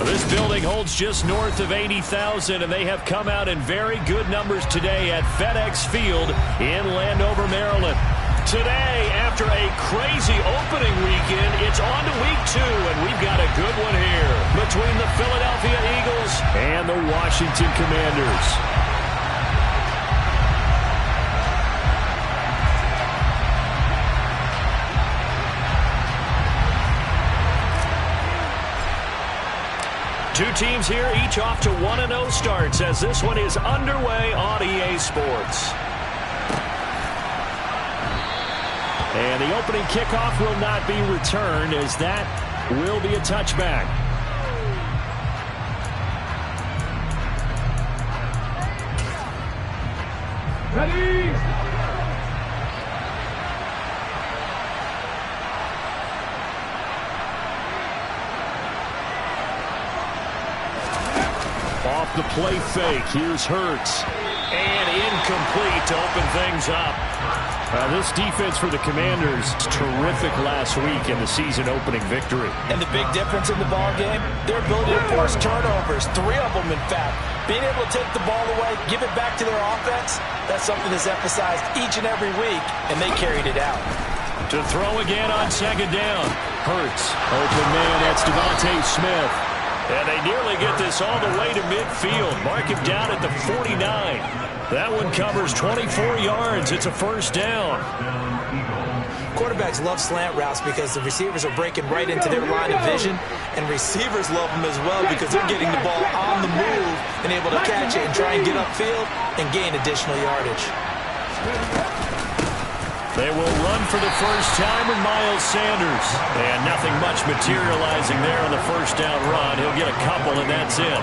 This building holds just north of 80,000, and they have come out in very good numbers today at FedEx Field in Landover, Maryland. Today, after a crazy opening weekend, it's on to week 2, and we've got a good one here between the Philadelphia Eagles and the Washington Commanders. Two teams here, each off to 1-0 starts as this one is underway on EA Sports. And the opening kickoff will not be returned as that will be a touchback. Ready? Off the play fake, here's Hurts. And incomplete to open things up. This defense for the Commanders, terrific last week in the season opening victory. And the big difference in the ball game, their ability to force turnovers, 3 of them in fact. Being able to take the ball away, give it back to their offense, that's something that's emphasized each and every week, and they carried it out. To throw again on second down. Hurts, open man, that's Devontae Smith. And they nearly get this all the way to midfield. Mark him down at the 49. That one covers 24 yards. It's a first down. Quarterbacks love slant routes because the receivers are breaking right into their line of vision, and receivers love them as well because they're getting the ball on the move and able to catch it and try and get upfield and gain additional yardage. They will run for the first time with Miles Sanders. And nothing much materializing there on the first down run. He'll get a couple, and that's it.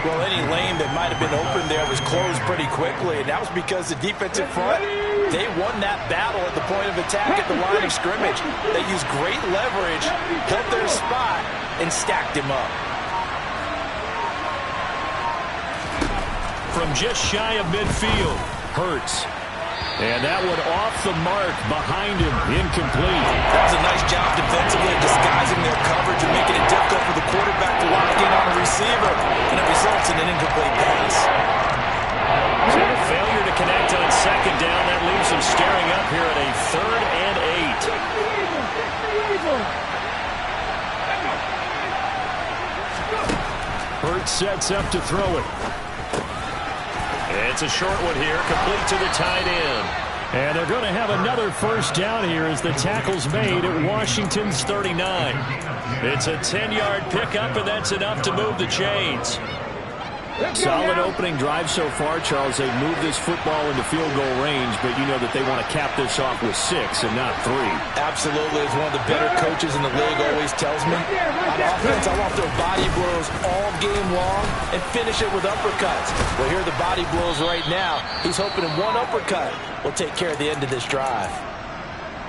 Well, any lane that might have been open there was closed pretty quickly, and that was because the defensive front, they won that battle at the point of attack at the line of scrimmage. They used great leverage, held their spot, and stacked him up. From just shy of midfield, Hurts. And that one off the mark behind him, incomplete. That was a nice job defensively disguising their coverage and making it difficult for the quarterback to lock in on a receiver. And it results in an incomplete pass. So a failure to connect on second down. That leaves them staring up here at a 3rd and 8. Hurts sets up to throw it. It's a short one here, complete to the tight end. And they're going to have another first down here as the tackle's made at Washington's 39. It's a 10-yard pickup, and that's enough to move the chains. Solid opening drive so far, Charles. They've moved this football into field goal range, but you know that they want to cap this off with 6 and not 3. Absolutely. As one of the better coaches in the league always tells me, on offense, I want their body blows all game long and finish it with uppercuts. Well, here are the body blows right now. He's hoping in one uppercut will take care of the end of this drive.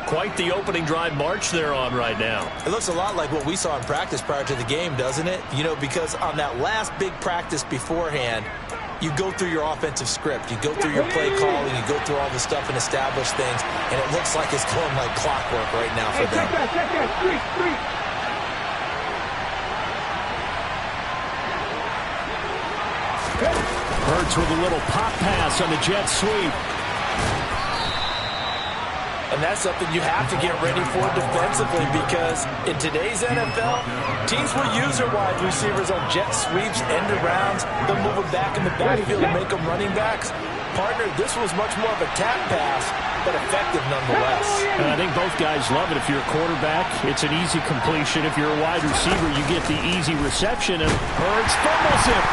Quite the opening drive march they're on right now. It looks a lot like what we saw in practice prior to the game, doesn't it? You know, because on that last big practice beforehand, you go through your offensive script. You go through your play calling. You go through all the stuff and establish things. And it looks like it's going like clockwork right now for them. Hurts with a little pop pass on the jet sweep. And that's something you have to get ready for defensively because in today's NFL, teams will use their wide receivers on jet sweeps, end arounds. They'll move them back in the backfield and make them running backs. Partner, this was much more of a tap pass, but effective nonetheless. And I think both guys love it. If you're a quarterback, it's an easy completion. If you're a wide receiver, you get the easy reception, and Hurts fumbles it.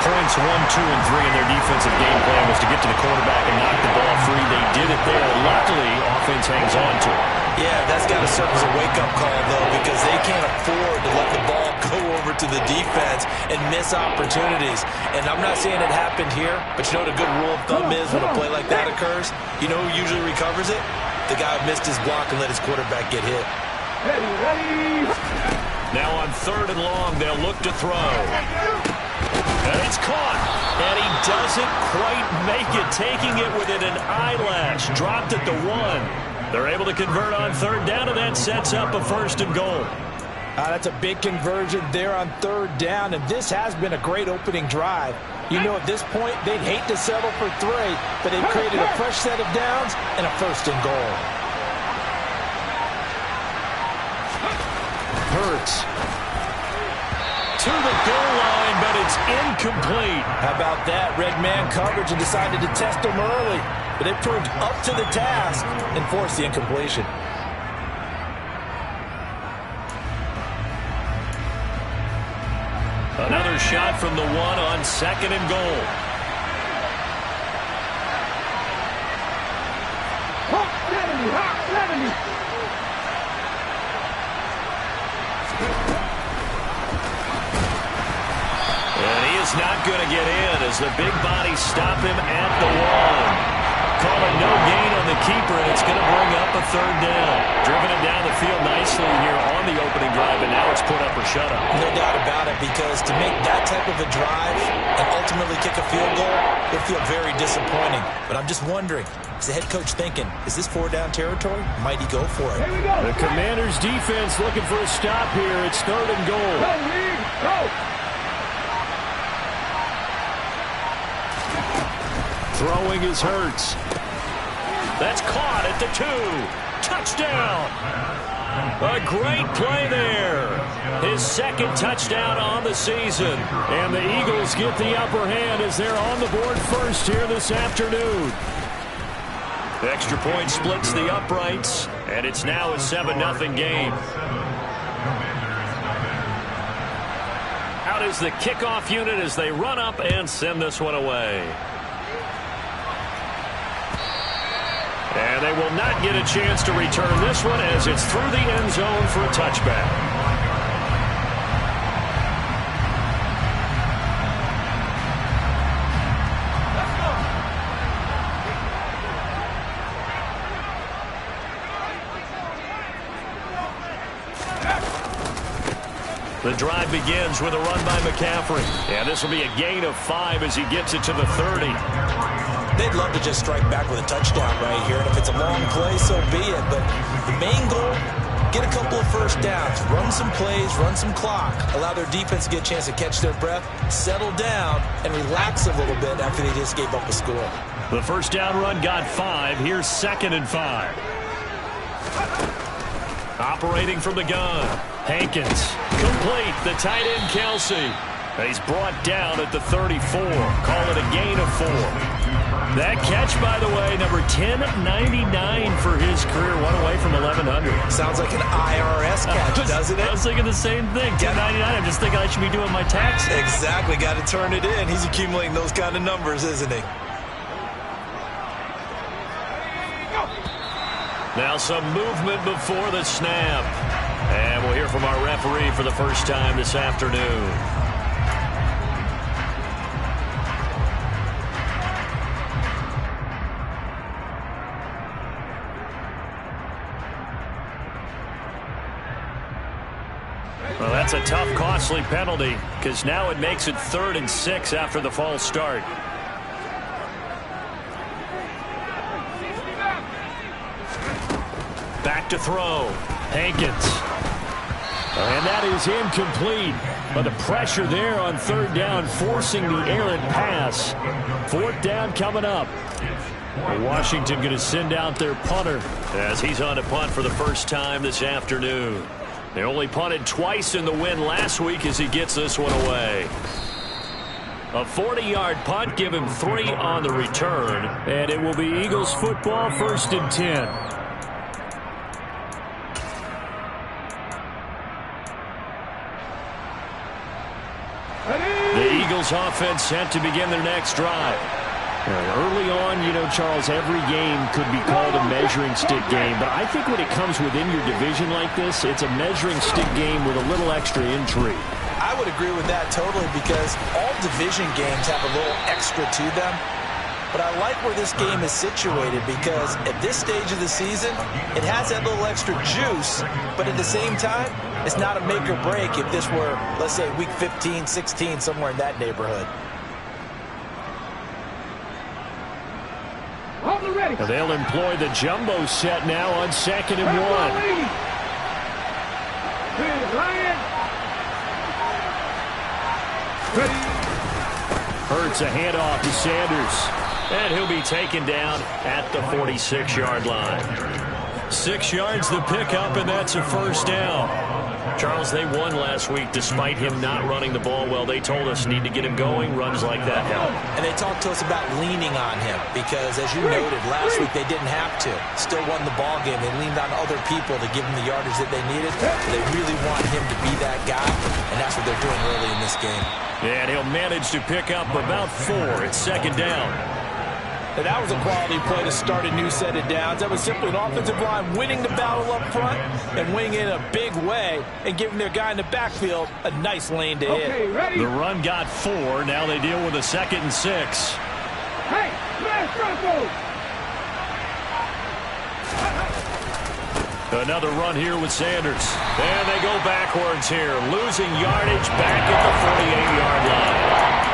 Points 1, 2, and 3 in their defensive game plan was to get to the quarterback and knock the ball free. They did it there. Luckily, offense hangs on to it. Yeah, that's got to serve as a wake-up call, though, because they can't afford to let the ball go over to the defense and miss opportunities. And I'm not saying it happened here, but you know what a good rule of thumb is when a play like that occurs? You know who usually recovers it? The guy who missed his block and let his quarterback get hit. Ready. Now on 3rd and long, they'll look to throw. And it's caught. And he doesn't quite make it, taking it within an eyelash. Dropped at the 1. They're able to convert on 3rd down, and that sets up a 1st and goal. That's a big conversion there on third down, and this has been a great opening drive. You know, at this point, they'd hate to settle for 3, but they've created a fresh set of downs and a first and goal. Hurts to the goal line, but it's incomplete. How about that? Red man coverage and decided to test them early, but they proved up to the task and forced the incompletion. Another shot from the 1 on second and goal. Hawk 70, Hawk 70. And he is not going to get in as the big bodies stop him at the 1. Calling no gain on the keeper, and it's going to bring up a third down. Driven it down the field nicely here on the opening drive, and now it's put up or shut up. No doubt about it, because to make that type of a drive and ultimately kick a field goal would feel very disappointing. But I'm just wondering, is the head coach thinking, is this 4-down territory? Might he go for it? Here we go. The Commanders' defense looking for a stop here. It's third and goal. Go, Reed, go. Throwing is Hurts. That's caught at the 2. Touchdown. A great play there. His second touchdown on the season. And the Eagles get the upper hand as they're on the board first here this afternoon. The extra point splits the uprights, and it's now a 7-0 game. Out is the kickoff unit as they run up and send this one away. And they will not get a chance to return this one as it's through the end zone for a touchback. The drive begins with a run by McCaffrey. And this will be a gain of 5 as he gets it to the 30. They'd love to just strike back with a touchdown right here, and if it's a long play, so be it. But the main goal, get a couple of first downs, run some plays, run some clock, allow their defense to get a chance to catch their breath, settle down, and relax a little bit after they just gave up a score. The first down run got 5. Here's 2nd and 5. Operating from the gun, Hankins. Complete, the tight end Kelsey. He's brought down at the 34. Call it a gain of 4. That catch, by the way, number 1099 for his career. One away from 1,100. Sounds like an IRS catch, doesn't it? I was thinking the same thing. 1099. I'm just thinking I should be doing my taxes. Exactly. Got to turn it in. He's accumulating those kind of numbers, isn't he? Now some movement before the snap. And we'll hear from our referee for the first time this afternoon. Well, that's a tough, costly penalty because now it makes it 3rd and 6 after the false start. Back to throw. Hankins. And that is incomplete. But the pressure there on 3rd down, forcing the errant pass. 4th down coming up. Washington going to send out their punter as he's on to punt for the first time this afternoon. They only punted twice in the win last week as he gets this one away. A 40-yard punt, give him 3 on the return. And it will be Eagles football, 1st and 10. The Eagles offense set to begin their next drive. Early on, you know, Charles, every game could be called a measuring stick game. But I think when it comes within your division like this, it's a measuring stick game with a little extra intrigue. I would agree with that totally because all division games have a little extra to them. But I like where this game is situated because at this stage of the season, it has that little extra juice. But at the same time, it's not a make or break if this were, let's say, week 15, 16, somewhere in that neighborhood. They'll employ the jumbo set now on 2nd and 1. Lion. Hurts a handoff to Sanders. And he'll be taken down at the 46-yard line. 6 yards the pickup, and that's a first down. Charles, they won last week despite him not running the ball well. They told us need to get him going. Runs like that help. And they talked to us about leaning on him because, as you noted, last week they didn't have to. Still won the ball game. They leaned on other people to give them the yardage that they needed. They really want him to be that guy, and that's what they're doing early in this game. And he'll manage to pick up about 4. It's second down. And that was a quality play to start a new set of downs. That was simply an offensive line winning the battle up front and winning in a big way and giving their guy in the backfield a nice lane to hit. The run got 4. Now they deal with a 2nd and 6. Hey, smash Bronco! Another run here with Sanders. And they go backwards here, losing yardage back at the 48-yard line.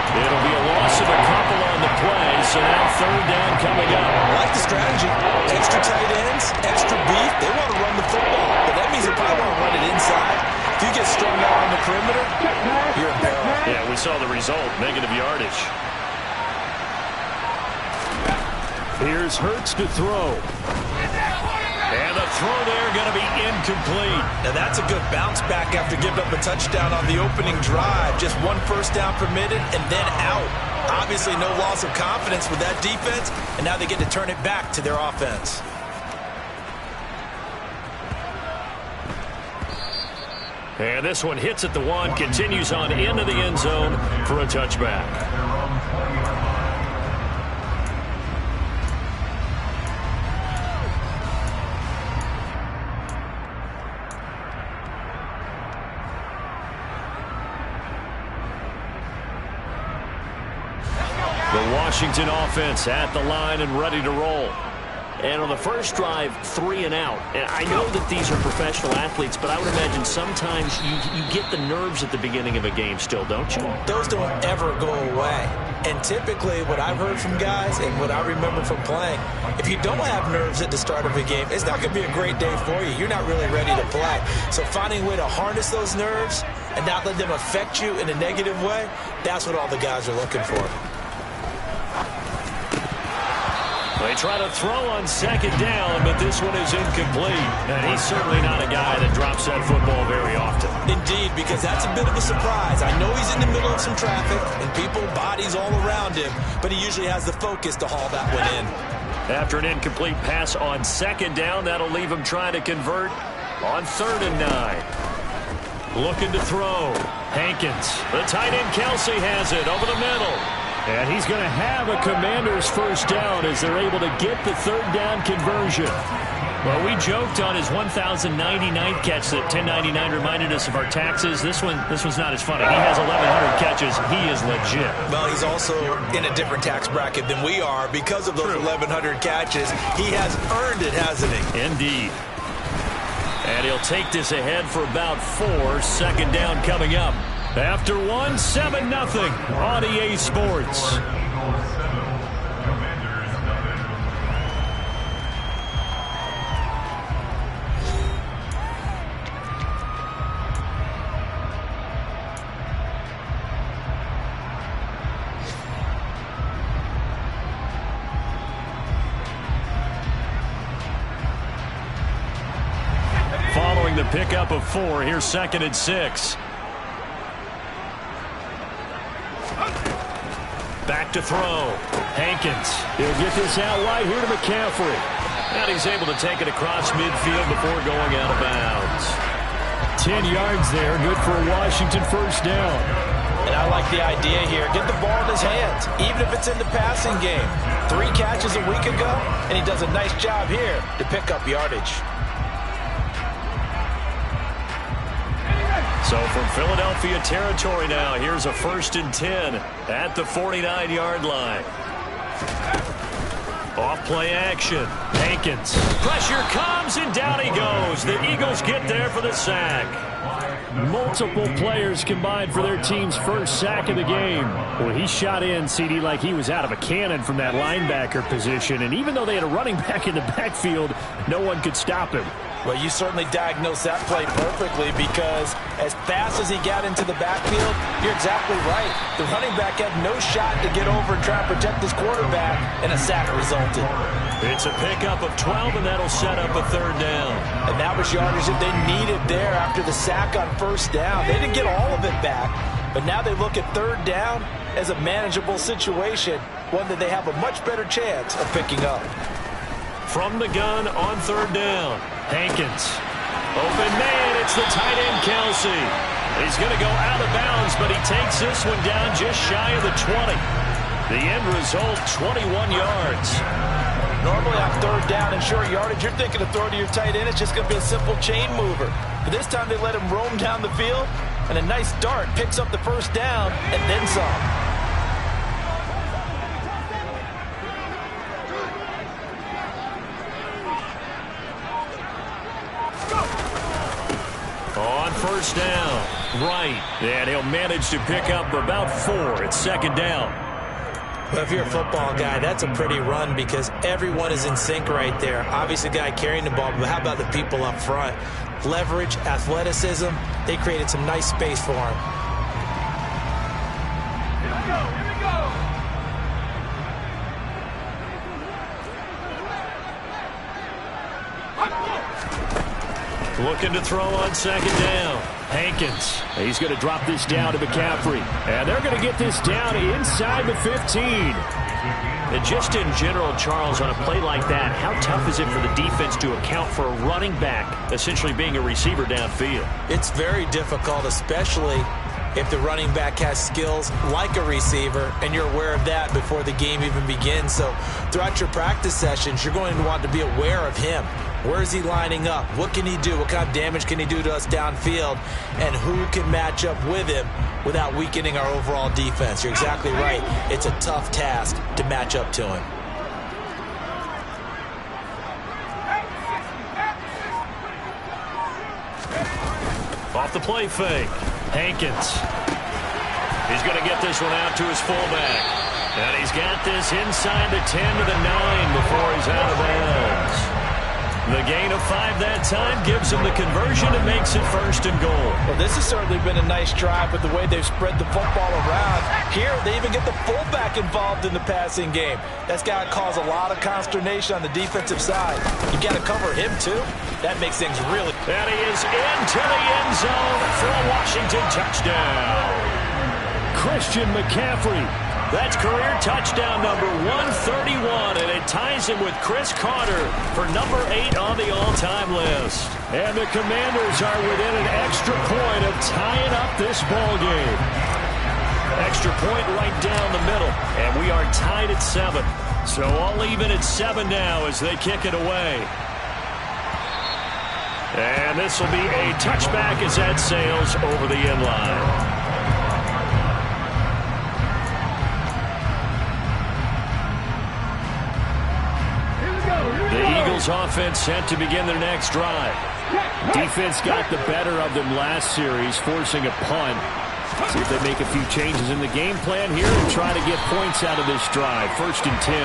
It'll be a loss of a couple on the play, so now third down coming up. I like the strategy. Extra tight ends, extra beef. They want to run the football, but that means they probably want to run it inside. If you get strung out on the perimeter, you're in peril. Yeah, we saw the result, negative yardage. Here's Hurts to throw. And the throw there going to be incomplete. Now that's a good bounce back after giving up a touchdown on the opening drive. Just 1 first down permitted and then out. Obviously no loss of confidence with that defense, and now they get to turn it back to their offense. And this one hits at the 1, continues on into the end zone for a touchback. The Washington offense at the line and ready to roll. And on the first drive, 3 and out. And I know that these are professional athletes, but I would imagine sometimes you get the nerves at the beginning of a game still, don't you? Those don't ever go away. And typically what I've heard from guys and what I remember from playing, if you don't have nerves at the start of a game, it's not going to be a great day for you. You're not really ready to play. So finding a way to harness those nerves and not let them affect you in a negative way, that's what all the guys are looking for. They try to throw on second down, but this one is incomplete. And he's certainly not a guy that drops that football very often. Indeed, because that's a bit of a surprise. I know he's in the middle of some traffic and people, bodies all around him, but he usually has the focus to haul that one in. After an incomplete pass on second down, that'll leave him trying to convert on 3rd and 9. Looking to throw. Hankins. The tight end Kelsey has it over the middle. And he's going to have a Commander's first down as they're able to get the 3rd down conversion. Well, we joked on his 1,099th catch that 1099 reminded us of our taxes. This one's not as funny. He has 1,100 catches. He is legit. Well, he's also in a different tax bracket than we are because of those 1,100 catches. He has earned it, hasn't he? Indeed. And he'll take this ahead for about 4. Second down coming up. After 1, 7-0 on EA Sports. Following the pickup of 4, here's 2nd and 6. Back to throw. Hankins. He'll get this out wide here to McCaffrey. And he's able to take it across midfield before going out of bounds. 10 yards there. Good for a Washington first down. And I like the idea here. Get the ball in his hands, even if it's in the passing game. 3 catches a week ago, and he does a nice job here to pick up yardage. So from Philadelphia territory now, here's a 1st and 10 at the 49-yard line. Off play action. Hankins. Pressure comes and down he goes. The Eagles get there for the sack. Multiple players combined for their team's first sack of the game. Well, he shot in, CD, like he was out of a cannon from that linebacker position. And even though they had a running back in the backfield, no one could stop him. Well, you certainly diagnosed that play perfectly because as fast as he got into the backfield, you're exactly right. The running back had no shot to get over and try and protect his quarterback, and a sack resulted. It's a pickup of 12, and that'll set up a third down. And that was yardage that they needed there after the sack on first down. They didn't get all of it back, but now they look at third down as a manageable situation, one that they have a much better chance of picking up. From the gun on third down, Hankins. Open man, it's the tight end, Kelsey. He's going to go out of bounds, but he takes this one down just shy of the 20. The end result, 21 yards. Normally on third down and short yardage, you're thinking of throwing to your tight end. It's just going to be a simple chain mover. But this time they let him roam down the field, and a nice dart picks up the first down and then some. On first down, right, and he'll manage to pick up about 4 at second down. Well, if you're a football guy, that's a pretty run because everyone is in sync right there. Obviously, the guy carrying the ball, but how about the people up front? Leverage, athleticism, they created some nice space for him. Looking to throw on second down. Hankins. He's going to drop this down to McCaffrey. And they're going to get this down inside the 15. And just in general, Charles, on a play like that, how tough is it for the defense to account for a running back essentially being a receiver downfield? It's very difficult, especially if the running back has skills like a receiver, and you're aware of that before the game even begins. So throughout your practice sessions, you're going to want to be aware of him. Where is he lining up? What can he do? What kind of damage can he do to us downfield? And who can match up with him without weakening our overall defense? You're exactly right. It's a tough task to match up to him. Off the play fake. Hankins. He's going to get this one out to his fullback. And he's got this inside the 10 to the 9 before he's out of bounds. The gain of 5 that time gives him the conversion and makes it first and goal. Well, this has certainly been a nice drive with the way they've spread the football around. Here, they even get the fullback involved in the passing game. That's got to cause a lot of consternation on the defensive side. You got to cover him, too. That makes things really... And he is into the end zone for a Washington touchdown. Christian McCaffrey. That's career touchdown number 131, and it ties him with Chris Carter for number 8 on the all-time list. And the Commanders are within an extra point of tying up this ball game. Extra point right down the middle, and we are tied at 7. So all even at 7 now as they kick it away. And this will be a touchback as that sails over the end line. The Eagles offense set to begin their next drive. Defense got the better of them last series, forcing a punt. See if they make a few changes in the game plan here and try to get points out of this drive. 1st and 10.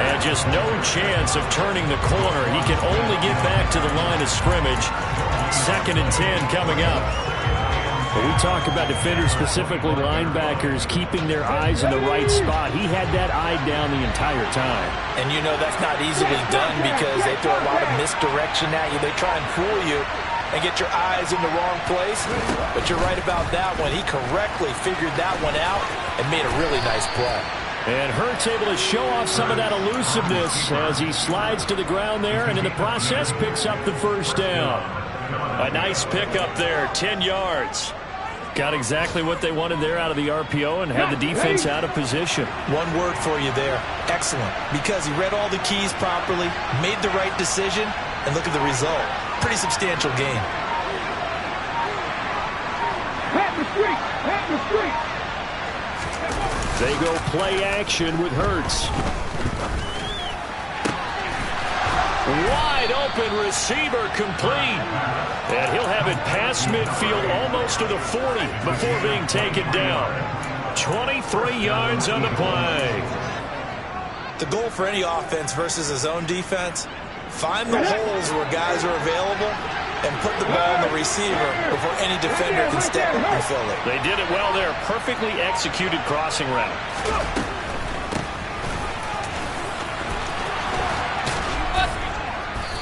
And just no chance of turning the corner. He can only get back to the line of scrimmage. 2nd and 10 coming up. But we talk about defenders, specifically linebackers, keeping their eyes in the right spot. He had that eye down the entire time. And you know that's not easily done because they throw a lot of misdirection at you. They try and fool you and get your eyes in the wrong place. But you're right about that one. He correctly figured that one out and made a really nice play. And Hurts able to show off some of that elusiveness as he slides to the ground there and in the process picks up the first down. A nice pickup there, 10 yards. Got exactly what they wanted there out of the RPO and had the defense out of position. One word for you there, excellent. Because he read all the keys properly, made the right decision, and look at the result. Pretty substantial game. They go play action with Hurts. Wide open receiver complete. And he'll have it past midfield almost to the 40 before being taken down. 23 yards on the play. The goal for any offense versus his own defense, find the holes where guys are available and put the ball in the receiver before any defender can step up and fill it. They did it well there. Perfectly executed crossing route.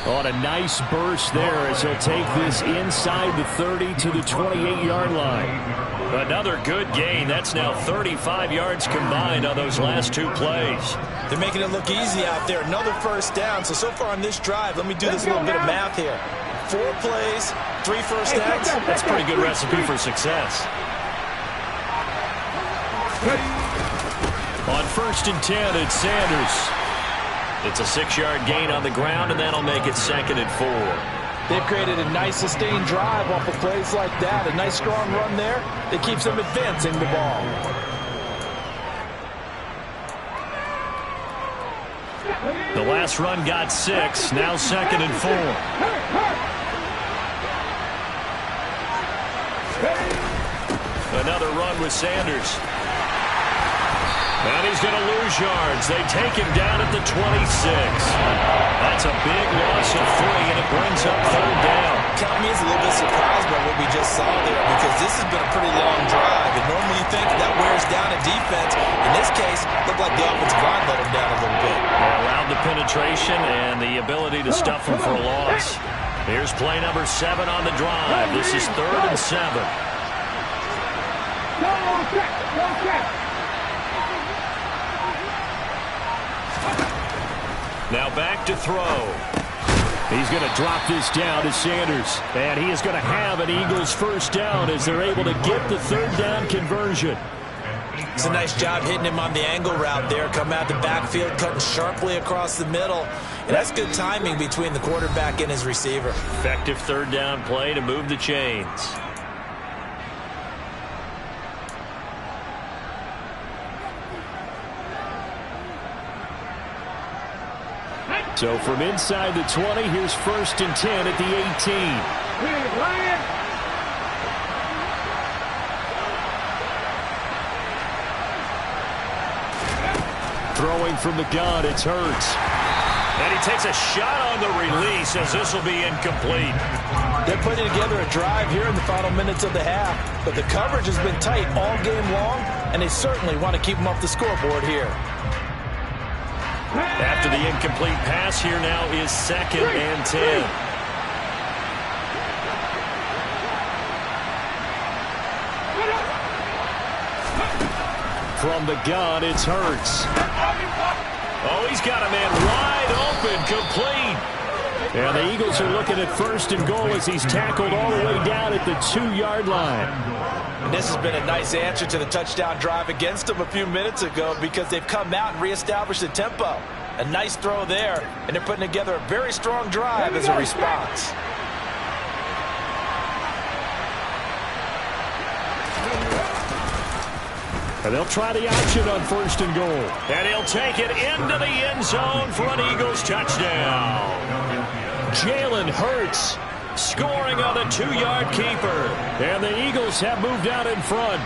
On a nice burst there as he'll take this inside the 30 to the 28-yard line. Another good gain. That's now 35 yards combined on those last two plays. They're making it look easy out there. Another first down. So far on this drive, let me do this little bit of math here. 4 plays, 3 first downs. That's a pretty good recipe for success. On 1st and 10, it's Sanders. It's a 6-yard gain on the ground, and that'll make it 2nd and 4. They've created a nice sustained drive off of plays like that. A nice strong run there that keeps them advancing the ball. The last run got 6. Now 2nd and 4. Another run with Sanders. And he's going to lose yards. They take him down at the 26. That's a big loss of 3, and it brings up 3rd down. Count me as a little bit surprised by what we just saw there, because this has been a pretty long drive. And normally you think that wears down a defense. In this case, it looked like the offensive line let him down a little bit. They allowed the penetration and the ability to stuff him for a loss. Here's play number 7 on the drive. This is 3rd and 7. Now back to throw. He's going to drop this down to Sanders. And he is going to have an Eagles first down as they're able to get the 3rd down conversion. It's a nice job hitting him on the angle route there. Coming out the backfield, cutting sharply across the middle. And that's good timing between the quarterback and his receiver. Effective 3rd down play to move the chains. So from inside the 20, here's 1st and 10 at the 18. Throwing from the gun, it's Hurts. And he takes a shot on the release as this will be incomplete. They're putting together a drive here in the final minutes of the half, but the coverage has been tight all game long, and they certainly want to keep them off the scoreboard here. After the incomplete pass, here now is 2nd and 10. From the gun, it's Hurts. Oh, he's got a man wide open, complete. And the Eagles are looking at 1st and goal as he's tackled all the way down at the 2-yard line. And this has been a nice answer to the touchdown drive against them a few minutes ago, because they've come out and reestablished the tempo. A nice throw there, and they're putting together a very strong drive as a response. And they'll try the option on 1st and goal. And he'll take it into the end zone for an Eagles touchdown. Jalen Hurts scoring on the 2-yard keeper. And the Eagles have moved out in front.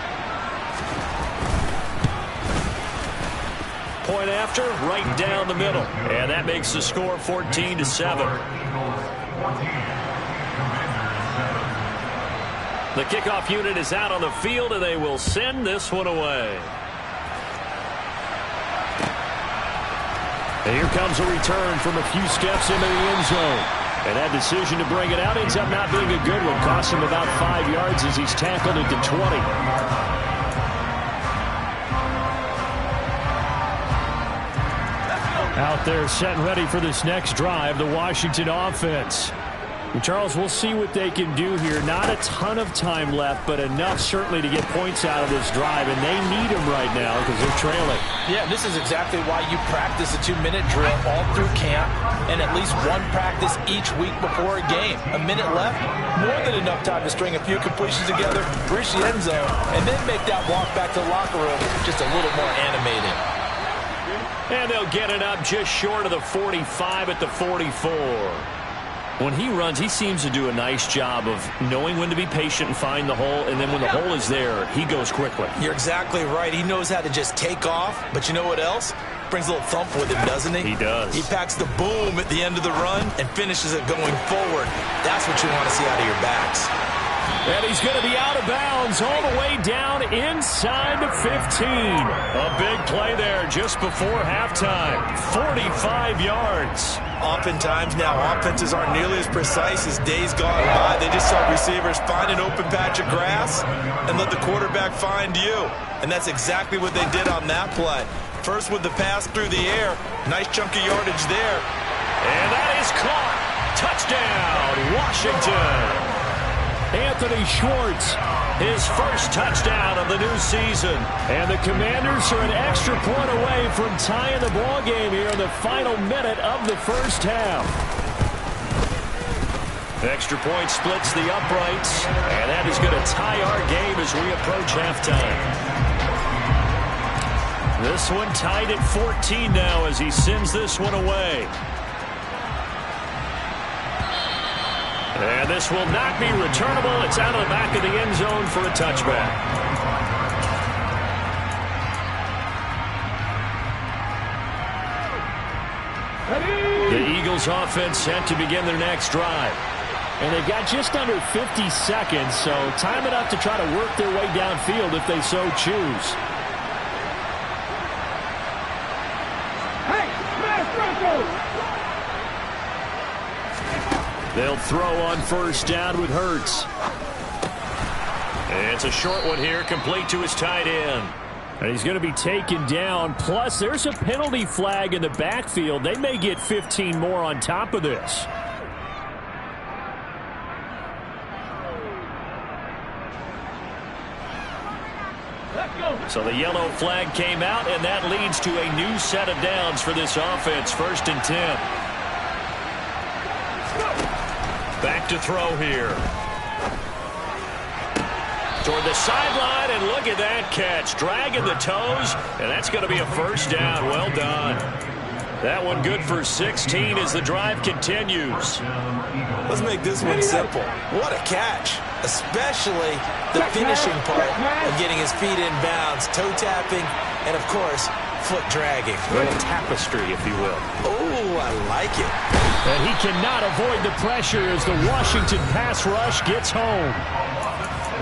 Point after, right down the middle. And that makes the score 14-7. The kickoff unit is out on the field, and they will send this one away. And here comes a return from a few steps into the end zone. And that decision to bring it out ends up not being a good one. Costs him about 5 yards as he's tackled at the 20. Out there set and ready for this next drive, the Washington offense. And Charles, we'll see what they can do here. Not a ton of time left, but enough certainly to get points out of this drive, and they need them right now because they're trailing. Yeah, this is exactly why you practice a 2-minute drill all through camp and at least one practice each week before a game. A minute left, more than enough time to string a few completions together, reach the end zone, and then make that walk back to the locker room just a little more animated. And they'll get it up just short of the 45 at the 44. When he runs, he seems to do a nice job of knowing when to be patient and find the hole, and then when the hole is there, he goes quickly. You're exactly right. He knows how to just take off, but you know what else? Brings a little thump with him, doesn't he? He does. He packs the boom at the end of the run and finishes it going forward. That's what you want to see out of your backs. And he's going to be out of bounds all the way down inside the 15. A big play there just before halftime. 45 yards. Oftentimes now, offenses aren't nearly as precise as days gone by. They just saw receivers find an open patch of grass and let the quarterback find you. And that's exactly what they did on that play. First with the pass through the air. Nice chunk of yardage there. And that is caught. Touchdown, Washington. Anthony Schwartz, his first touchdown of the new season. And the Commanders are an extra point away from tying the ball game here in the final minute of the first half. Extra point splits the uprights, and that is going to tie our game as we approach halftime. This one tied at 14 now as he sends this one away. And this will not be returnable. It's out of the back of the end zone for a touchback. The Eagles offense set to begin their next drive. And they've got just under 50 seconds, so time enough to try to work their way downfield if they so choose. Hey, smash Bronco! They'll throw on first down with Hurts. It's a short one here, complete to his tight end. And he's going to be taken down. Plus, there's a penalty flag in the backfield. They may get 15 more on top of this. So the yellow flag came out, and that leads to a new set of downs for this offense. 1st and 10. Back to throw here. Toward the sideline, and look at that catch. Dragging the toes, and that's going to be a first down. Well done. That one good for 16 as the drive continues. Let's make this one simple. What a catch, especially the finishing part of getting his feet in bounds, toe tapping, and, of course, foot dragging. A little tapestry, if you will. Oh, I like it. And he cannot avoid the pressure as the Washington pass rush gets home.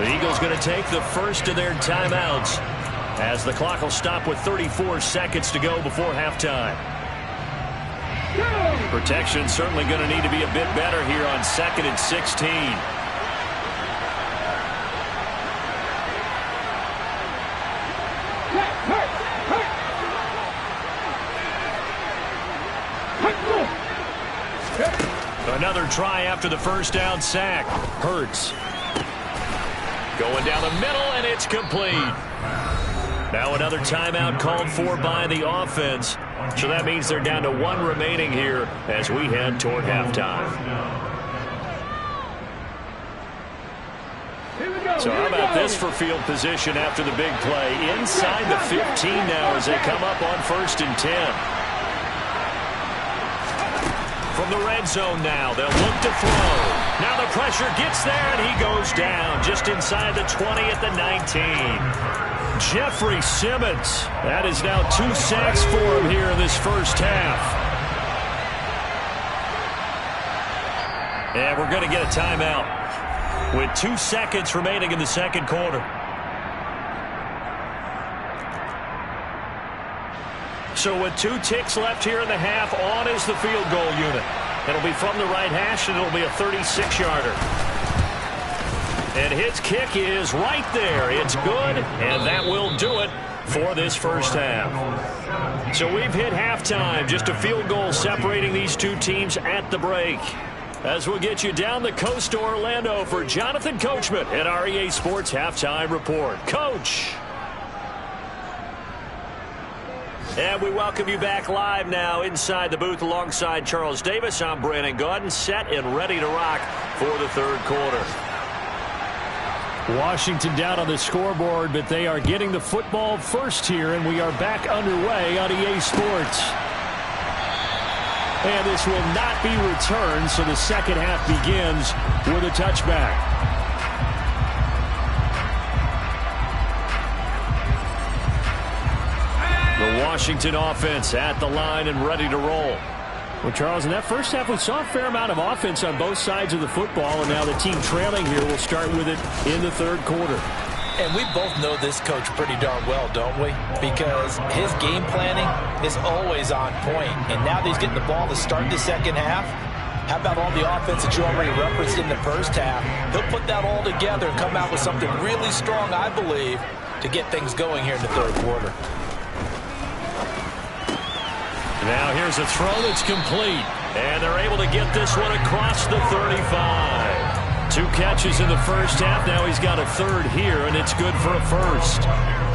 The Eagles going to take the first of their timeouts as the clock will stop with 34 seconds to go before halftime. Protection certainly going to need to be a bit better here on 2nd and 16. Another try after the first down sack. Hurts. Going down the middle, and it's complete. Now another timeout called for by the offense. So that means they're down to 1 remaining here as we head toward halftime. So how about this for field position after the big play? Inside the 15 now as they come up on 1st and 10. From the red zone now, they'll look to throw. Now the pressure gets there, and he goes down just inside the 20 at the 19. Jeffrey Simmons. That is now 2 sacks for him here in this first half. And we're going to get a timeout with 2 seconds remaining in the second quarter. So with 2 ticks left here in the half, on is the field goal unit. It'll be from the right hash, and it'll be a 36-yarder. And his kick is right there. It's good, and that will do it for this first half. So we've hit halftime, just a field goal separating these 2 teams at the break. As we'll get you down the coast to Orlando for Jonathan Coachman at our EA Sports Halftime Report. Coach. And we welcome you back live now inside the booth alongside Charles Davis. I'm Brandon Gaudin, set and ready to rock for the third quarter. Washington down on the scoreboard, but they are getting the football first here, and we are back underway on EA Sports. And this will not be returned, so the second half begins with a touchback. The Washington offense at the line and ready to roll. Well, Charles, in that first half, we saw a fair amount of offense on both sides of the football, and now the team trailing here will start with it in the third quarter. And we both know this coach pretty darn well, don't we? Because his game planning is always on point. And now that he's getting the ball to start the second half, how about all the offense that you already referenced in the first half? He'll put that all together and come out with something really strong, I believe, to get things going here in the third quarter. Now here's a throw that's complete. And they're able to get this one across the 35. 2 catches in the first half. Now he's got a third here, and it's good for a first.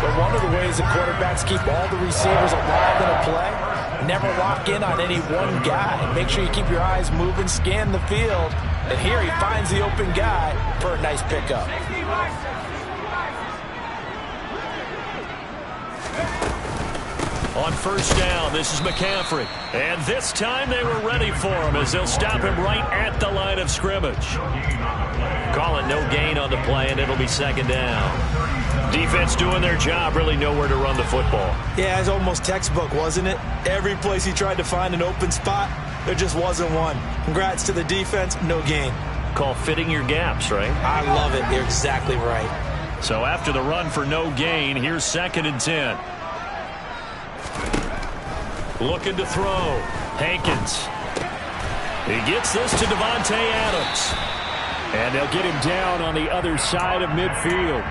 But one of the ways that quarterbacks keep all the receivers alive in a play, never lock in on any one guy. Make sure you keep your eyes moving, scan the field. And here he finds the open guy for a nice pickup. On first down, this is McCaffrey. And this time they were ready for him as they'll stop him right at the line of scrimmage. Call it no gain on the play, and it'll be second down. Defense doing their job, really nowhere to run the football. Yeah, it's almost textbook, wasn't it? Every place he tried to find an open spot, there just wasn't one. Congrats to the defense, no gain. Call fitting your gaps, right? I love it. You're exactly right. So after the run for no gain, here's 2nd and 10. Looking to throw. Hankins. He gets this to Devontae Adams. And they'll get him down on the other side of midfield.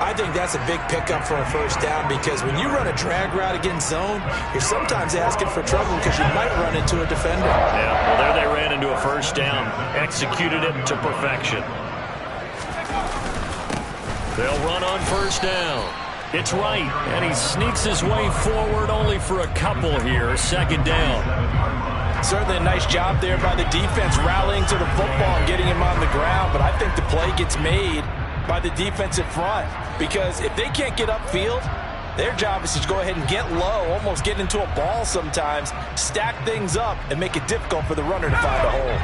I think that's a big pickup for a first down because when you run a drag route against zone, you're sometimes asking for trouble because you might run into a defender. Yeah, well, there they ran into a first down. Executed it to perfection. They'll run on first down. It's right, and he sneaks his way forward only for a couple here. Second down. Certainly a nice job there by the defense rallying to the football and getting him on the ground, but I think the play gets made by the defensive front because if they can't get upfield, their job is to go ahead and get low, almost get into a ball sometimes, stack things up, and make it difficult for the runner to find a hole.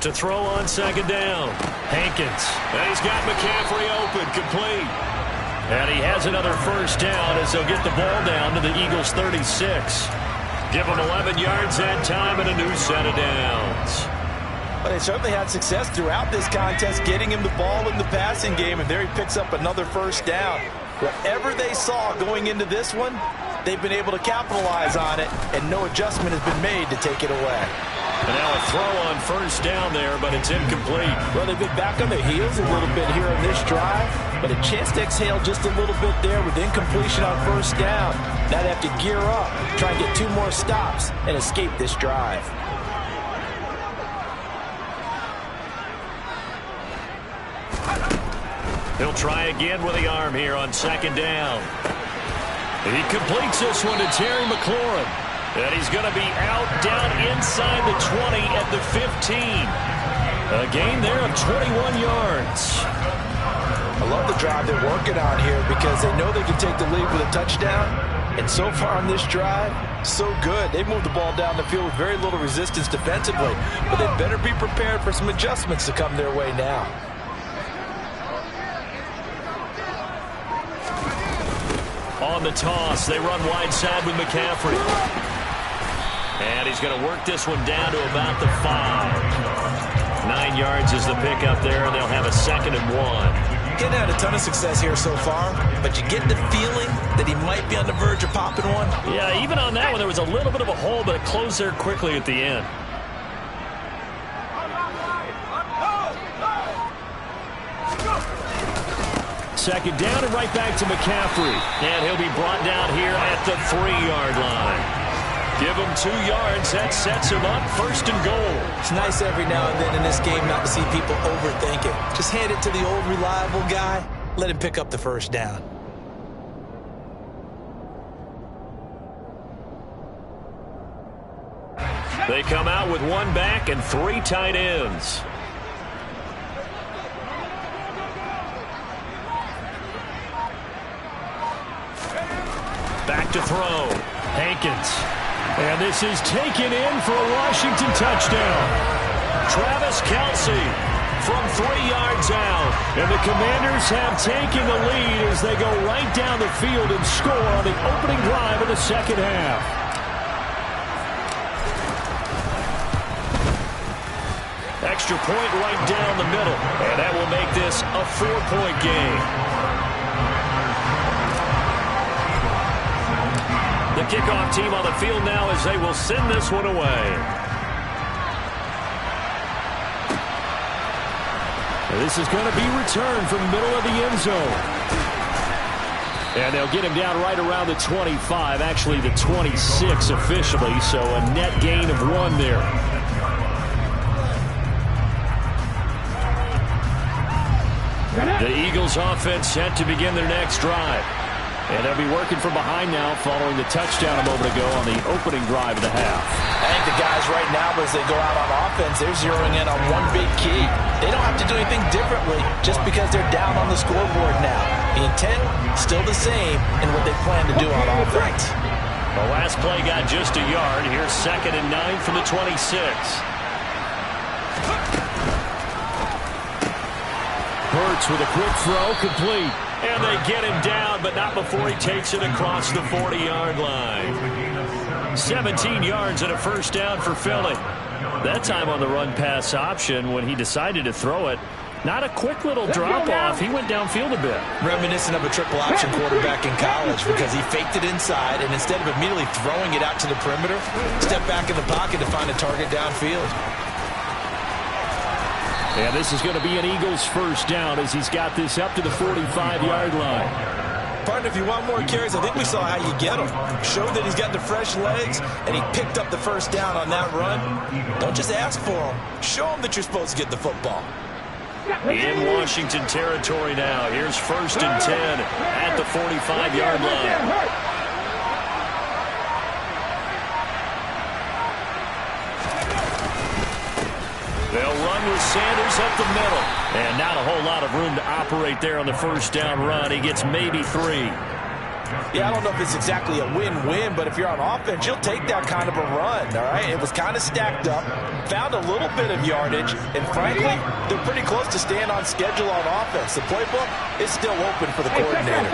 To throw on second down. Hankins. And he's got McCaffrey open, complete. And he has another first down as they'll get the ball down to the Eagles' 36. Give them 11 yards that time and a new set of downs. But they certainly had success throughout this contest, getting him the ball in the passing game, and there he picks up another first down. Whatever they saw going into this one, they've been able to capitalize on it, and no adjustment has been made to take it away. And now a throw on first down there, but it's incomplete. Well, they've been back on their heels a little bit here on this drive, but a chance to exhale just a little bit there with incompletion on first down. Now they have to gear up, try and get 2 more stops, and escape this drive. He'll try again with the arm here on second down. He completes this one to Terry McLaurin. And he's going to be out down inside the 20 at the 15. A gain there of 21 yards. I love the drive they're working on here because they know they can take the lead with a touchdown. And so far on this drive, so good. They moved the ball down the field with very little resistance defensively. But they better be prepared for some adjustments to come their way now. On the toss, they run wide side with McCaffrey. And he's going to work this one down to about the 5. 9 yards is the pickup there, and they'll have a 2nd and 1. Getting had a ton of success here so far, but you get the feeling that he might be on the verge of popping one. Yeah, even on that one, there was a little bit of a hole, but it closed there quickly at the end. Second down and right back to McCaffrey. And he'll be brought down here at the 3-yard line. Give him 2 yards. That sets him up. 1st and goal. It's nice every now and then in this game not to see people overthink it. Just hand it to the old reliable guy. Let him pick up the first down. They come out with one back and 3 tight ends. Back to throw. Hankins. And this is taken in for a Washington touchdown. Travis Kelce from 3 yards out. And the Commanders have taken the lead as they go right down the field and score on the opening drive of the second half. Extra point right down the middle. And that will make this a 4-point game. The kickoff team on the field now as they will send this one away. This is going to be returned from the middle of the end zone. And they'll get him down right around the 25, actually the 26 officially, so a net gain of 1 there. The Eagles offense set to begin their next drive. And they'll be working from behind now following the touchdown a moment ago on the opening drive of the half. I think the guys right now, as they go out on offense, they're zeroing in on one big key. They don't have to do anything differently just because they're down on the scoreboard now. The intent, still the same in what they plan to do on offense. The last play got just a yard. Here's 2nd and 9 from the 26. Hurts with a quick throw, complete. And they get him down, but not before he takes it across the 40-yard line. 17 yards and a first down for Philly. That time on the run-pass option when he decided to throw it. Not a quick little drop-off. He went downfield a bit. Reminiscent of a triple-option quarterback in college because he faked it inside, and instead of immediately throwing it out to the perimeter, stepped back in the pocket to find a target downfield. And this is going to be an Eagles first down as he's got this up to the 45-yard line. Partner, if you want more carries, I think we saw how you get him. Show that he's got the fresh legs, and he picked up the first down on that run. Don't just ask for him. Show him that you're supposed to get the football. In Washington territory now. Here's 1st and 10 at the 45-yard line. They'll run with Sanders up the middle. And not a whole lot of room to operate there on the first down run. He gets maybe 3. Yeah, I don't know if it's exactly a win-win, but if you're on offense, you'll take that kind of a run, all right? It was kind of stacked up, found a little bit of yardage, and frankly, they're pretty close to staying on schedule on offense. The playbook is still open for the coordinator.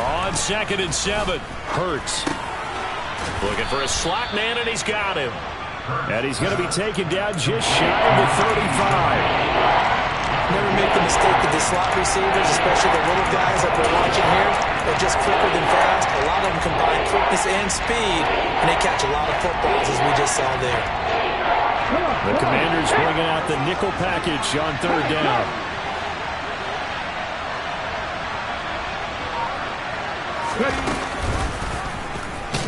On 2nd and 7, Hurts. Looking for a slot man, and he's got him. And he's going to be taken down just shy of the 35. Never make the mistake of the slot receivers, especially the little guys that we're watching here. They're just quicker than fast. A lot of them combine quickness and speed, and they catch a lot of footballs, as we just saw there. The Commanders bringing out the nickel package on 3rd down.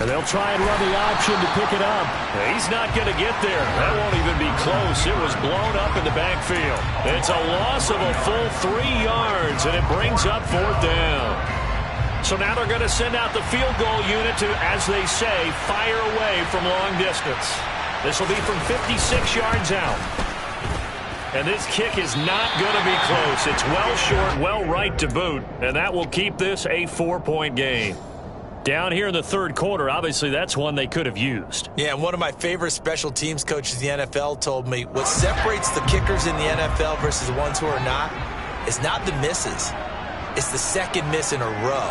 And they'll try and run the option to pick it up. He's not going to get there. That won't even be close. It was blown up in the backfield. It's a loss of a full 3 yards, and it brings up 4th down. So now they're going to send out the field goal unit to, as they say, fire away from long distance. This will be from 56 yards out. And this kick is not going to be close. It's well short, well right to boot, and that will keep this a 4-point game. Down here in the 3rd quarter, obviously that's one they could have used. Yeah, and one of my favorite special teams coaches in the NFL told me what separates the kickers in the NFL versus the ones who are not is not the misses. It's the second miss in a row.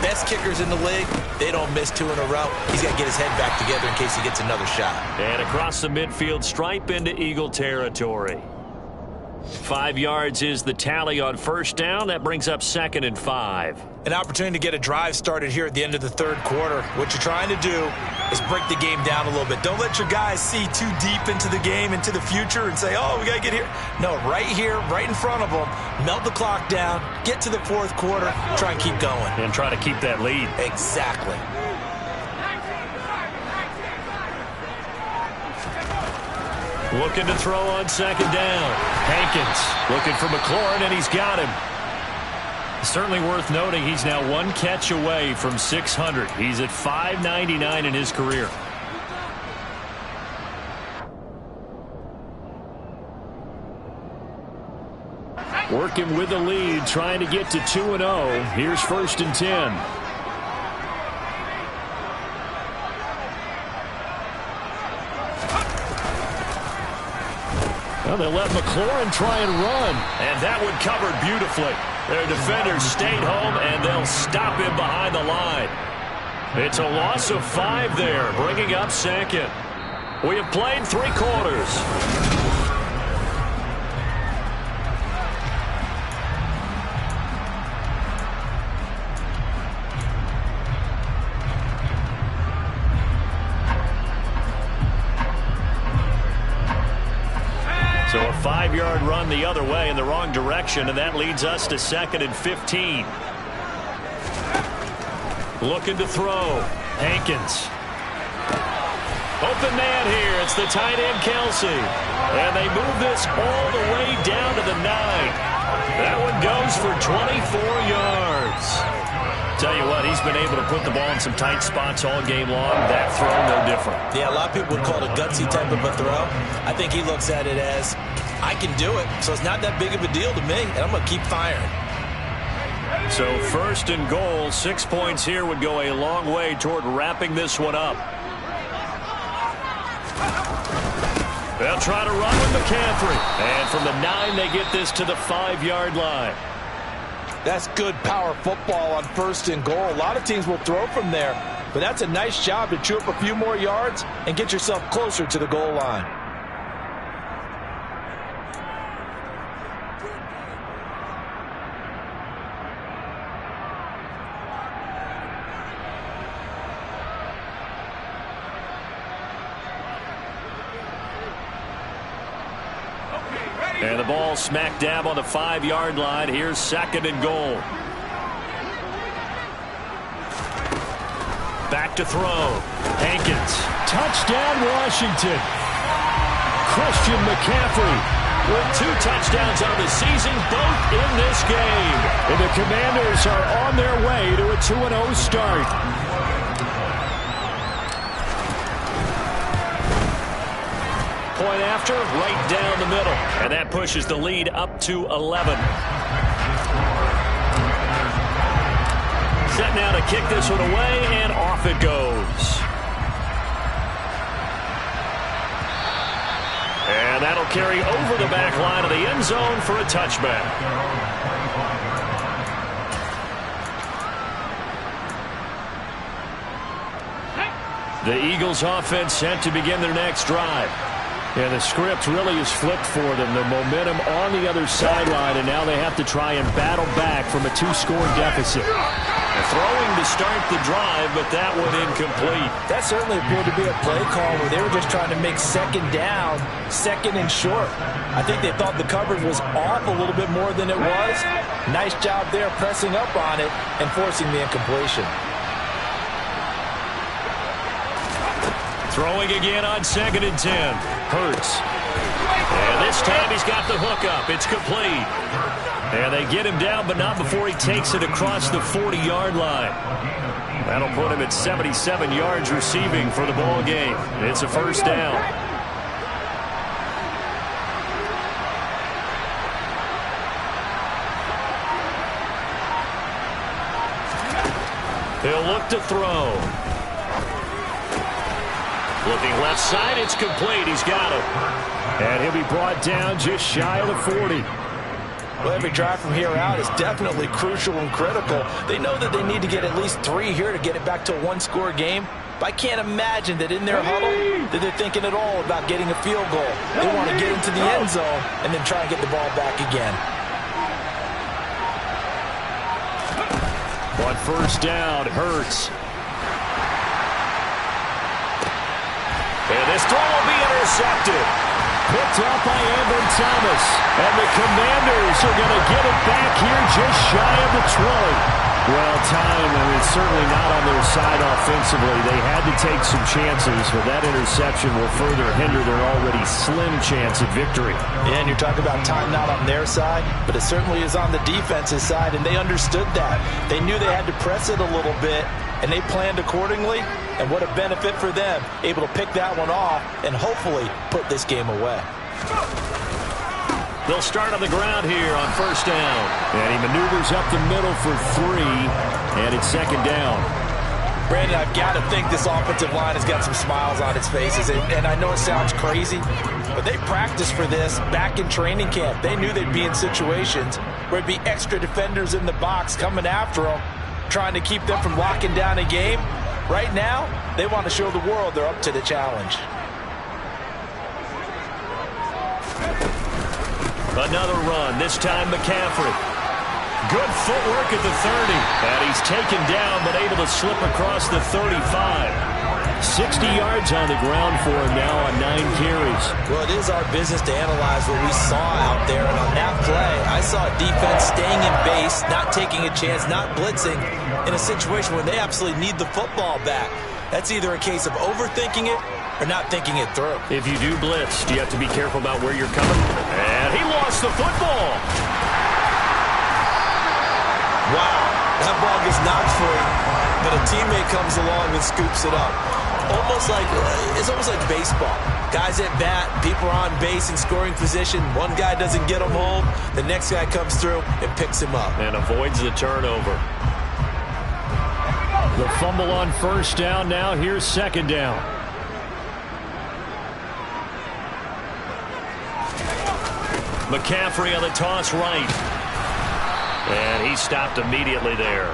Best kickers in the league, they don't miss 2 in a row. He's got to get his head back together in case he gets another shot. And across the midfield, stripe into Eagle territory. 5 yards is the tally on 1st down. That brings up 2nd and 5. An opportunity to get a drive started here at the end of the 3rd quarter. What you're trying to do is break the game down a little bit. Don't let your guys see too deep into the game, into the future, and say, oh, we got to get here. No, right here, right in front of them, melt the clock down, get to the 4th quarter, try and keep going. And try to keep that lead. Exactly. Looking to throw on 2nd down. Hankins looking for McLaurin, and he's got him. Certainly worth noting he's now one catch away from 600. He's at 599 in his career. Working with the lead, trying to get to 2-0. Here's 1st and 10. Well, they let McLaurin try and run. And that one covered beautifully. Their defenders stayed home, and they'll stop him behind the line. It's a loss of 5 there, bringing up 2nd. We have played 3 quarters. So a 5-yard run the other way in the wrong direction, and that leads us to 2nd and 15. Looking to throw. Hankins. Open man here. It's the tight end, Kelsey. And they move this all the way down to the 9. That one goes for 24 yards. Tell you what, he's been able to put the ball in some tight spots all game long. That throw, no different. Yeah, a lot of people would call it a gutsy type of a throw. I think he looks at it as, I can do it, so it's not that big of a deal to me, and I'm going to keep firing. So 1st and goal, 6 points here would go a long way toward wrapping this one up. They'll try to run with McCaffrey. And from the 9, they get this to the 5-yard line. That's good power football on 1st and goal. A lot of teams will throw from there, but that's a nice job to chew up a few more yards and get yourself closer to the goal line. And the ball smack dab on the 5-yard line. Here's 2nd and goal. Back to throw. Hankins. Touchdown, Washington. Christian McCaffrey with 2 touchdowns on the season, both in this game. And the Commanders are on their way to a 2-0 start. Point after, right down the middle. And that pushes the lead up to 11. Set now to kick this one away, and off it goes. And that'll carry over the back line of the end zone for a touchback. The Eagles offense set to begin their next drive. And the script really is flipped for them. The momentum on the other sideline, and now they have to try and battle back from a 2-score deficit. Throwing to start the drive, but that one incomplete. That certainly appeared to be a play call where they were just trying to make 2nd down, 2nd and short. I think they thought the coverage was off a little bit more than it was. Nice job there pressing up on it and forcing the incompletion. Throwing again on 2nd and 10. Hurts. And this time he's got the hook up. It's complete. And they get him down, but not before he takes it across the 40-yard line. That'll put him at 77 yards receiving for the ball game. It's a 1st down. He'll look to throw. Looking left side, it's complete. He's got it. And he'll be brought down just shy of the 40. Well, every drive from here out is definitely crucial and critical. They know that they need to get at least 3 here to get it back to a 1-score game. But I can't imagine that in their huddle that they're thinking at all about getting a field goal. They want to get into the end zone and then try and get the ball back again. On 1st down, Hurts. And this throw will be intercepted. Picked up by Amber Thomas. And the Commanders are going to get it back here just shy of the 20. Well, time, certainly not on their side offensively. They had to take some chances, but that interception will further hinder their already slim chance at victory. Yeah, and you're talking about time not on their side, but it certainly is on the defense's side, and they understood that. They knew they had to press it a little bit, and they planned accordingly, and what a benefit for them, able to pick that one off and hopefully put this game away. They'll start on the ground here on first down. And he maneuvers up the middle for 3, and it's second down. Brandon, I've got to think this offensive line has got some smiles on its faces. And I know it sounds crazy, but they practiced for this back in training camp. They knew they'd be in situations where it'd be extra defenders in the box coming after them, trying to keep them from locking down a game. Right now, they want to show the world they're up to the challenge. Another run, this time McCaffrey. Good footwork at the 30. And he's taken down, but able to slip across the 35. 60 yards on the ground for him now on 9 carries. Well, it is our business to analyze what we saw out there. And on that play, I saw defense staying in base, not taking a chance, not blitzing in a situation where they absolutely need the football back. That's either a case of overthinking it or not thinking it through. If you do blitz, do you have to be careful about where you're coming? And he lost the football. Wow, that ball gets knocked free, but a teammate comes along and scoops it up. It's almost like baseball. Guys at bat, people are on base in scoring position. One guy doesn't get him home. The next guy comes through and picks him up. And avoids the turnover. The fumble on first down now. Here's second down. McCaffrey on the toss right. And he stopped immediately there.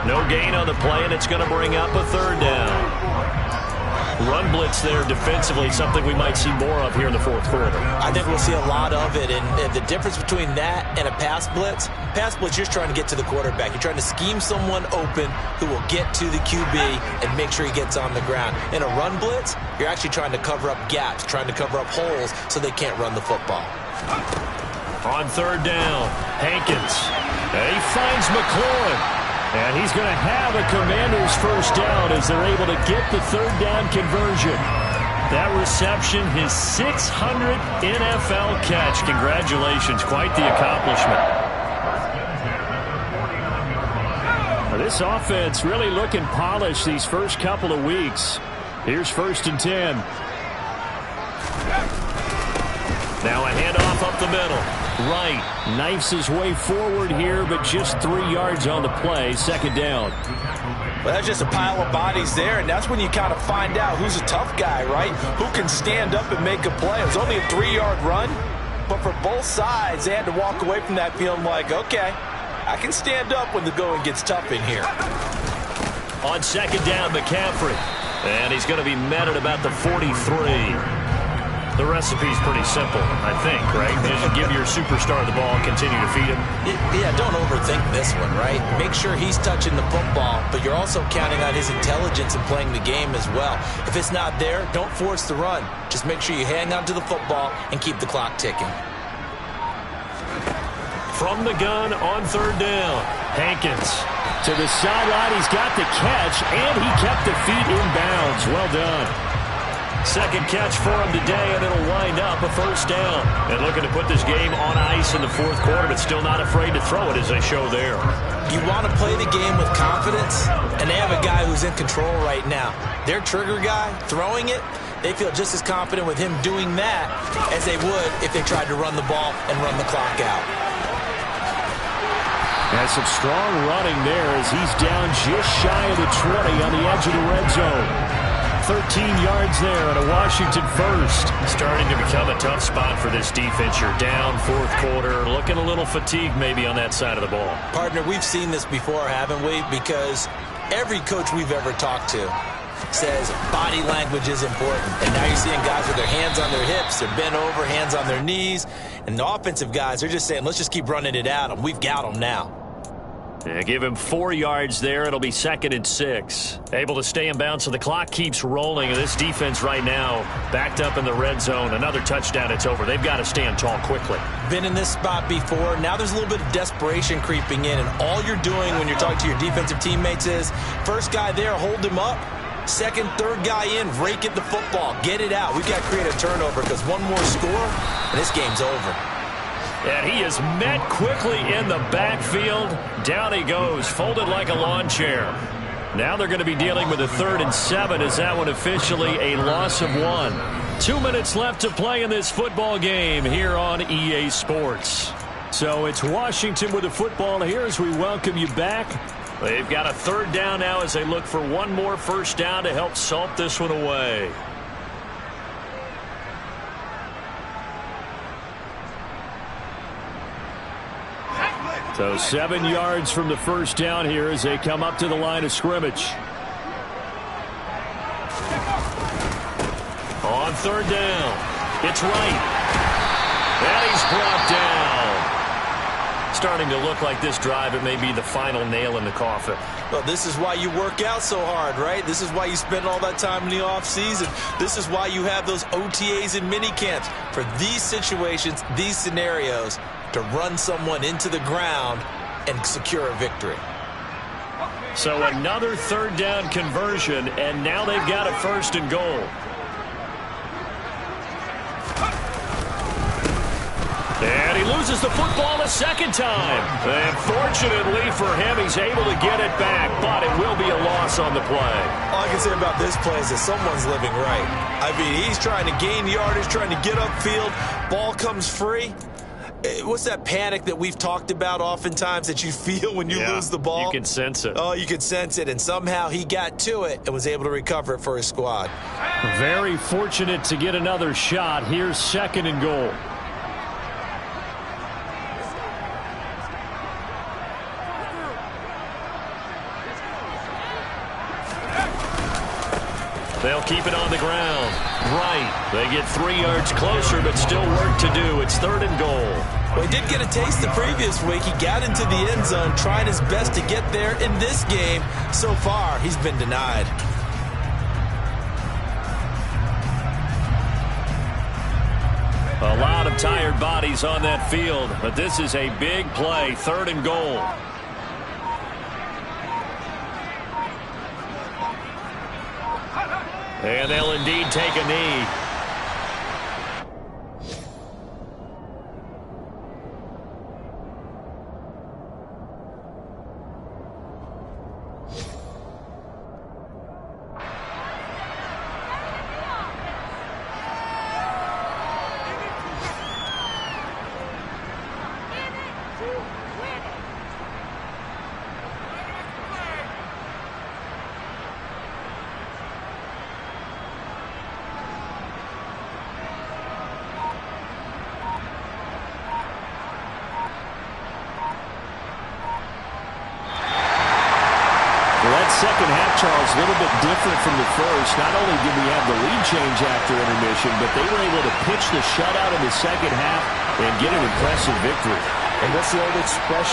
No gain on the play, and it's going to bring up a third down. Run blitz there defensively, something we might see more of here in the fourth quarter. I think we'll see a lot of it, and the difference between that and a pass blitz, you're just trying to get to the quarterback. You're trying to scheme someone open who will get to the QB and make sure he gets on the ground. In a run blitz, you're actually trying to cover up gaps, trying to cover up holes so they can't run the football. On third down, Hankins. And he finds McLaurin. And he's going to have a Commanders first down as they're able to get the third down conversion. That reception, his 600th NFL catch. Congratulations, quite the accomplishment. This offense really looking polished these first couple of weeks. Here's first and 10. Now a handoff up the middle. Right, knifes his way forward here, but just 3 yards on the play. Second down. Well, that's just a pile of bodies there, and that's when you kind of find out who's a tough guy, right? Who can stand up and make a play. It was only a 3-yard run, but for both sides, they had to walk away from that feeling like, okay, I can stand up when the going gets tough in here. On second down, McCaffrey. And he's going to be met at about the 43. The recipe's pretty simple, I think, right? Just give your superstar the ball and continue to feed him. Yeah, don't overthink this one, right? Make sure he's touching the football, but you're also counting on his intelligence in playing the game as well. If it's not there, don't force the run. Just make sure you hang on to the football and keep the clock ticking. From the gun on third down, Hankins to the sideline. He's got the catch, and he kept the feet in bounds. Well done. Second catch for him today, and it'll wind up a first down. And looking to put this game on ice in the fourth quarter, but still not afraid to throw it as they show there. You want to play the game with confidence, and they have a guy who's in control right now. Their trigger guy, throwing it, they feel just as confident with him doing that as they would if they tried to run the ball and run the clock out. Has some strong running there as he's down just shy of the 20 on the edge of the red zone. 13 yards there and a Washington first. Starting to become a tough spot for this defense. You're down fourth quarter, looking a little fatigued maybe on that side of the ball. Partner, we've seen this before, haven't we? Because every coach we've ever talked to says body language is important. And now you're seeing guys with their hands on their hips, they're bent over, hands on their knees. And the offensive guys, they're just saying, let's just keep running it at them. We've got them now. Yeah, give him 4 yards there. It'll be 2nd and 6. Able to stay in bounds, so the clock keeps rolling. And this defense right now backed up in the red zone. Another touchdown, it's over. They've got to stand tall quickly. Been in this spot before. Now there's a little bit of desperation creeping in. And all you're doing when you're talking to your defensive teammates is, first guy there, hold him up. Second, third guy in, rake at the football. Get it out. We've got to create a turnover because one more score, and this game's over. And he is met quickly in the backfield. Down he goes, folded like a lawn chair. Now they're going to be dealing with a 3rd and 7 as that one officially a loss of 1. 2 minutes left to play in this football game here on EA Sports. So it's Washington with the football here as we welcome you back. They've got a 3rd down now as they look for one more first down to help salt this one away. So 7 yards from the first down here as they come up to the line of scrimmage. On 3rd down, it's right. And he's brought down. Starting to look like this drive, it may be the final nail in the coffin. Well, this is why you work out so hard, right? This is why you spend all that time in the offseason. This is why you have those OTAs and mini camps. For these situations, these scenarios, to run someone into the ground and secure a victory. So another 3rd down conversion, and now they've got a 1st and goal. And he loses the football a 2nd time. And fortunately for him, he's able to get it back, but it will be a loss on the play. All I can say about this play is that someone's living right. I mean, he's trying to gain yardage, trying to get upfield. Ball comes free. What's that panic that we've talked about oftentimes that you feel when you lose the ball? You can sense it. Oh, you can sense it, and somehow he got to it and was able to recover it for his squad. Very fortunate to get another shot. Here's 2nd and goal. They'll keep it on the ground. Right. They get 3 yards closer, but still work to do. It's 3rd and goal. Well, he did get a taste the previous week. He got into the end zone, trying his best to get there in this game. So far, he's been denied. A lot of tired bodies on that field, but this is a big play. 3rd and goal. And they'll indeed take a knee. Second half, Charles, a little bit different from the first. Not only did we have the lead change after intermission, but they were able to pitch the shutout in the second half and get an impressive victory. And what's the old expression?